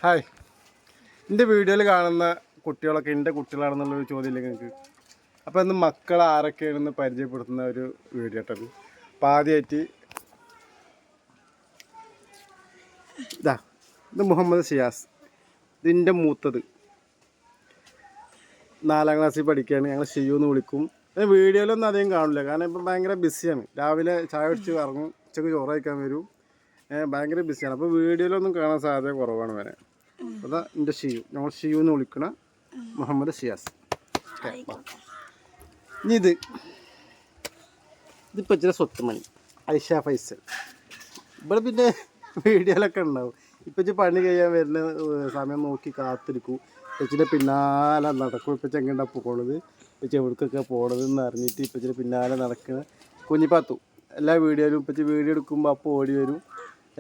Hi, എൻ്റെ വീഡിയോയിൽ കാണുന്ന കുട്ടികളൊക്കെ എൻ്റെ കുട്ടികളാണെന്നുള്ളൊരു ചോദ്യമില്ല നിങ്ങൾക്ക്. അപ്പോൾ ഇന്ന് മക്കൾ ആരൊക്കെയാണെന്ന് പരിചയപ്പെടുത്തുന്ന ഒരു വീഡിയോ കേട്ടത്. അപ്പോൾ ആദ്യമായിട്ട് ഇത് മുഹമ്മദ് ഷിയാസ്, ഇതിൻ്റെ മൂത്തത് 4ാം ക്ലാസ്സിൽ പഠിക്കുകയാണ്. ഞങ്ങൾ ഷിയു എന്ന് വിളിക്കും. വീഡിയോയിലൊന്നും അധികം കാണില്ല, കാരണം ഇപ്പം ഭയങ്കര ബിസിയാണ്. രാവിലെ ചായ കുടിച്ച് ഇറങ്ങും, ഉച്ചയ്ക്ക് ചോറ് കഴിക്കാൻ വരും, ഭയങ്കര ബിസിയാണ്. അപ്പോൾ വീഡിയോയിലൊന്നും കാണാൻ സാധ്യത കുറവാണ് വരെ. അതാ എൻ്റെ ഷിയു, ഞങ്ങൾ ഷിയു എന്ന് വിളിക്കണ മുഹമ്മദ് ഷിയാസ്. ഇനി ഇതിപ്പോൾ ഇച്ചിരി സ്വത്തുമണി ഐഷ ഫൈസൽ. ഇവിടെ പിന്നെ വീഡിയോയിലൊക്കെ ഉണ്ടാവും. ഇപ്പം ഇച്ച് പണി കഴിയാൻ വരുന്ന സമയം നോക്കി കാത്തിരിക്കും. ഇപ്പച്ചിൻ്റെ പിന്നാലെ നടക്കും. ഇപ്പം എങ്ങോട്ടാ പോകണത്, ഇപ്പം എവിടേക്കൊക്കെ പോകണതെന്ന് അറിഞ്ഞിട്ട് ഇപ്പച്ചിൻ്റെ പിന്നാലെ നടക്കുന്ന കുഞ്ഞിപ്പാത്തു. എല്ലാ വീഡിയോയിലും ഇപ്പച്ചി വീഡിയോ എടുക്കുമ്പോൾ അപ്പോൾ ഓടി വരും,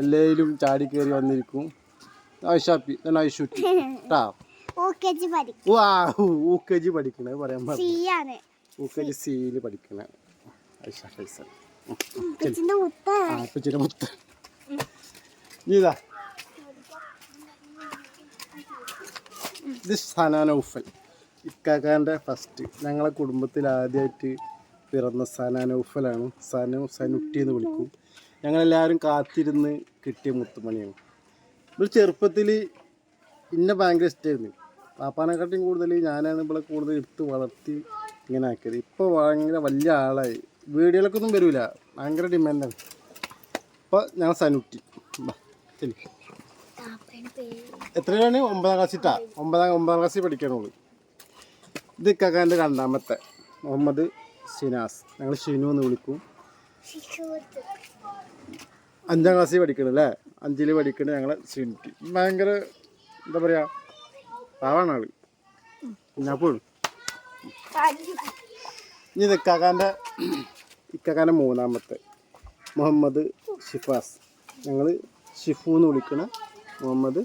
എല്ലാവരും ചാടി കയറി വന്നിരിക്കും. ഐഷാപ്പി ഐഷുട്ടി കേട്ടാ. ഊക്കേജി പഠിക്കണേ പറയാൻ പറഞ്ഞു. ഊക്കേജി സിയിൽ പഠിക്കണ ഐഷ ഫൈസൽ. ഇപ്പച്ചിൻ്റെ മുത്ത്. ഇതാ ഇത് സനാനൗഫൽ, ഇക്കാക്കാൻ്റെ ഫസ്റ്റ്. ഞങ്ങളെ കുടുംബത്തിൽ ആദ്യമായിട്ട് പിറന്ന സനാനൗഫലാണ്. സനുട്ടി എന്ന് വിളിക്കും. ഞങ്ങളെല്ലാവരും കാത്തിരുന്ന് കിട്ടിയ മുത്തുമണിയാണ്. ഇവിടെ ചെറുപ്പത്തിൽ ഇന്നെ ഭയങ്കര ഇഷ്ടമായിരുന്നു. പാപ്പാനെക്കാട്ടിയും കൂടുതൽ ഞാനാണ് ഇവിടെ കൂടുതൽ എടുത്ത് വളർത്തി ഇങ്ങനെ ആക്കിയത്. ഇപ്പോൾ ഭയങ്കര വലിയ ആളായി, വീഡിയോയിലൊക്കെ ഒന്നും വരില്ല, ഭയങ്കര ഡിമാൻഡാണ്. ഇപ്പോൾ ഞങ്ങൾ സനുട്ടി. എത്രയാണ്? 9ാം ക്ലാസ്സിട്ടാ. 9ാം ക്ലാസ്സിൽ പഠിക്കണുള്ളൂ. ഇത് ഇക്കാക്കാൻ്റെ രണ്ടാമത്തെ മുഹമ്മദ് ഷിനാസ്, ഞങ്ങൾ ഷിനു എന്ന് വിളിക്കും. 5ാം ക്ലാസ്സിൽ പഠിക്കണല്ലേ, 5ൽ പഠിക്കണ ഞങ്ങൾ ഷിനുട്ടി. ഭയങ്കര എന്താ പറയുക, പാവാണ് ആള്. കുഞ്ഞാപ്പോഴും. ഇനി ഇത് ഇക്കാക്കാൻ്റെ മൂന്നാമത്തെ മുഹമ്മദ് ഷിഫാസ്, ഞങ്ങൾ ഷിഫു എന്ന് വിളിക്കണ മുഹമ്മദ്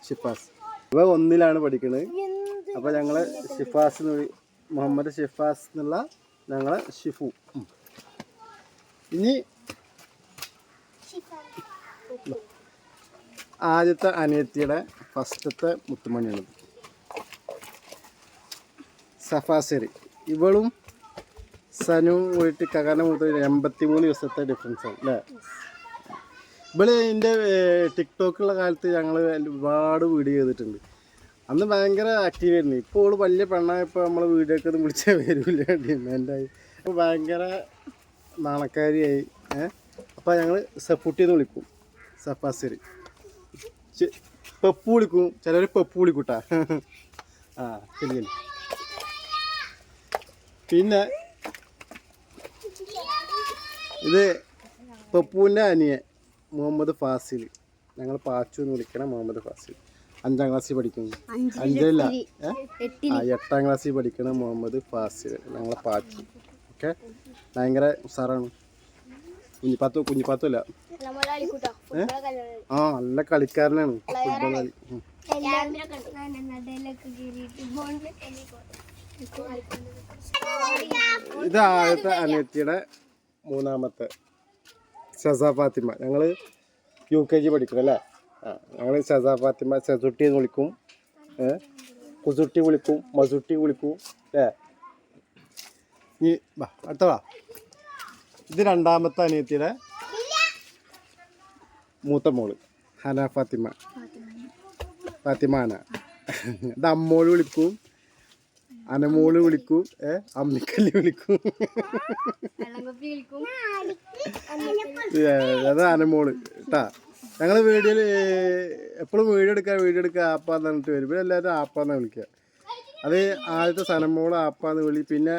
ഷിഫാസ്. ഇവ 1ലാണ് പഠിക്കുന്നത്. അപ്പോൾ ഞങ്ങൾ ഷിഫാസ് മുഹമ്മദ് ഷിഫാസ് എന്നുള്ള ഞങ്ങളെ ഷിഫു. ഇനി ആദ്യത്തെ അനിയത്തിയുടെ ഫസ്റ്റത്തെ മുത്തുമണിയാണ് സഫാസരി. ഇവളും സനുവും പോയിട്ട് കകാൻ്റെ മൂത്ത 83 ദിവസത്തെ ഡിഫറൻസാണ് അല്ലേ. ഇവള് എൻ്റെ ടിക്ടോക്കുള്ള കാലത്ത് ഞങ്ങൾ ഒരുപാട് വീഡിയോ ചെയ്തിട്ടുണ്ട്. അന്ന് ഭയങ്കര ആക്റ്റീവായിരുന്നു. ഇപ്പോൾ അവൾ വലിയ പെണ്ണായപ്പോൾ നമ്മൾ വീഡിയോ ഒക്കെ ഒന്നും വിളിച്ചാൽ വരില്ല, ഡിമാൻഡായി. അപ്പോൾ ഭയങ്കര നാണക്കാരിയായി. അപ്പോൾ ഞങ്ങൾ സഫൂട്ടി എന്ന് വിളിക്കും, സഫാസരി. പെപ്പു വിളിക്കും, ചിലർ പെപ്പു വിളിക്കൂട്ടാ. ശരി. പിന്നെ ഇത് പെപ്പുവിൻ്റെ അനിയൻ മുഹമ്മദ് ഫാസിൽ, ഞങ്ങൾ പാച്ചു എന്ന് വിളിക്കണം. മുഹമ്മദ് ഫാസിൽ 5ാം ക്ലാസ്സിൽ പഠിക്കുന്നു. 5ല്ല 8ാം ക്ലാസ്സിൽ പഠിക്കണം മുഹമ്മദ് ഫാസിൽ, ഞങ്ങളെ പാച്ചു. ഓക്കെ, ഭയങ്കര ഉസാറാണ്. കുഞ്ഞിപ്പാത്തു അല്ല, നല്ല കളിക്കാരനാണ്. ഫുട്ബോൾ കളി. ഇത് ആദ്യത്തെ അനിയത്തിയുടെ മൂന്നാമത്തെ ഷസാ ഫാത്തിമ. ഞങ്ങൾ UKG പഠിക്കണം അല്ലേ. ഞങ്ങൾ ഷസാ ഫാത്തിമ ഷസുട്ടി എന്ന് വിളിക്കും, കുസുട്ടി വിളിക്കും, മസുട്ടി വിളിക്കും അല്ലേ. ഇനി അടുത്തവാ. ഇത് രണ്ടാമത്തെ അനിയത്തിയുടെ മൂത്ത മോള് ഹന ഫാത്തിമാന. ഇത് അമ്മോള് വിളിക്കും, അനമോള് വിളിക്കും, അമ്മിക്കല്ലി വിളിക്കും. അത് അനമോള് കേട്ടാ. ഞങ്ങൾ വീഡിയോയിൽ എപ്പോഴും വീഡിയോ എടുക്കുക ആപ്പാന്ന് പറഞ്ഞിട്ട് വരും. ഇവിടെ എല്ലാവരും ആപ്പാന്ന് വിളിക്കുക. അത് ആദ്യത്തെ സനമോള് ആപ്പാന്ന് വിളി, പിന്നെ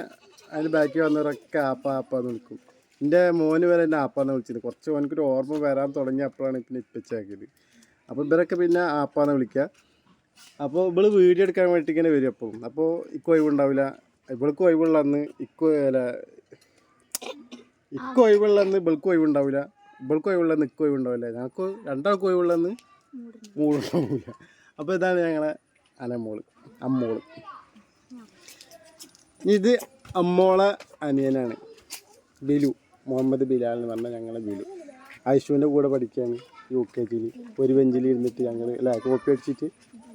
അതിന് ബാക്കി വന്നവരൊക്കെ ആപ്പാന്ന് വിളിക്കും. എൻ്റെ മോന് വരെ എന്നെ ആപ്പാന്ന് വിളിച്ചത്. കുറച്ച് മോനക്കൊരു ഓർമ്മ വരാൻ തുടങ്ങി, അപ്പോഴാണ് പിന്നെ ഇപ്പച്ചാക്കിയത്. അപ്പോൾ ഇവരൊക്കെ പിന്നെ ആപ്പാന്ന് വിളിക്കുക. അപ്പോൾ ഇവള് വീഡിയോ എടുക്കാൻ വേണ്ടി ഇങ്ങനെ വരും എപ്പോഴും. അപ്പോൾ ഇക്കോ ഒഴിവുണ്ടാവില്ല, ഇവൾക്ക് ഒഴിവുള്ളന്ന് ഇക്കോ ഒഴിവുള്ളന്ന് ഇവൾക്ക് ഒഴിവുണ്ടാവില്ല, ഇവൾക്ക് ഒഴിവുള്ളന്ന് ഇക്കോ ഒഴിവുണ്ടാവില്ല, ഞങ്ങൾക്ക് രണ്ടാൾക്ക് ഒഴിവുള്ളന്ന് മൂടുണ്ടാവില്ല. അപ്പോൾ ഇതാണ് ഞങ്ങളെ അമ്മോള്. ഇത് അമ്മോളെ അനിയനാണ് ബിലു, മുഹമ്മദ് ബിലാൽ എന്ന് പറഞ്ഞാൽ ഞങ്ങളെ ബിലു. ഐഷുവിൻ്റെ കൂടെ പഠിക്കുകയാണ്. UKG ഒരു ബെഞ്ചിൽ ഇരുന്നിട്ട് ഞങ്ങൾ അല്ലേ കോപ്പി അടിച്ചിട്ട്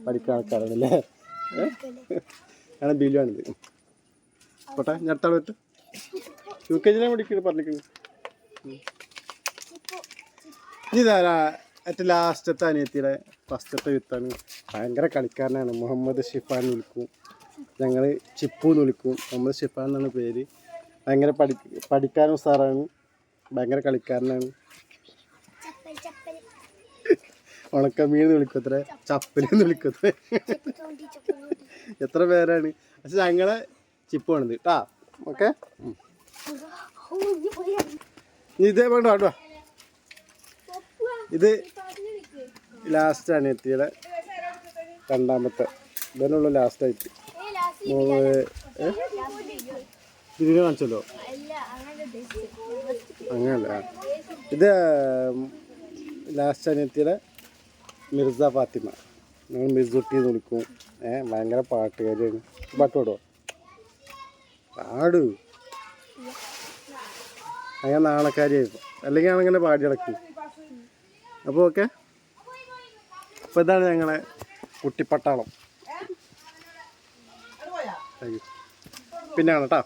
പഠിക്കുന്ന ആൾക്കാരാണ് അല്ലേ അങ്ങനെ ബിലുവാണിത് പോട്ടെ ഞെട്ടാൾ പറ്റും UKG പഠിക്കുന്നത് പറഞ്ഞിരിക്കുന്നു ഇതാരാ ഏറ്റവും ലാസ്റ്റത്തെ അനിയത്തിയുടെ ഫസ്റ്റത്തെ വിത്താണ് ഭയങ്കര കളിക്കാരനാണ് മുഹമ്മദ് ഷിഫാൻ എന്ന് വിളിക്കും ഞങ്ങൾ ചിപ്പു എന്ന് വിളിക്കും മുഹമ്മദ് ഷിഫാൻ എന്നാണ് പേര് ഭയങ്കര പഠിക്കാനും സാറാണ് ഭയങ്കര കളിക്കാരനാണ് ഉണക്കമീൻ എന്ന് വിളിക്കത്ര ചപ്പലെന്ന് വിളിക്കത്ര എത്ര പേരാണ് പക്ഷെ ഞങ്ങളെ ചിപ്പാണിത് കേട്ടാ ഓക്കെ ഇതേ വേണ്ട വേണ്ട ഇത് ലാസ്റ്റാണ് എത്തിയുടെ രണ്ടാമത്തെ ഇതിനുള്ള ലാസ്റ്റായിട്ട് ഇതിനെ കാണിച്ചല്ലോ അങ്ങനല്ല ഇത് ലാസ്റ്റ് അനിയത്തിയുടെ മിർസ ഫാത്തിമ ഞങ്ങൾ മിർസുട്ടി എന്ന് വിളിക്കും ഭയങ്കര പാട്ടുകാരിയാണ് പാട്ട് പാടുമോ പാടു അങ്ങനെ നാണക്കാരിയായിരുന്നു അല്ലെങ്കിൽ ഞാനങ്ങനെ പാടി കിടക്കും അപ്പോൾ ഓക്കെ അപ്പോൾ ഇതാണ് ഞങ്ങളെ കുട്ടിപ്പട്ടാളം പിന്നെയാണ് കേട്ടോ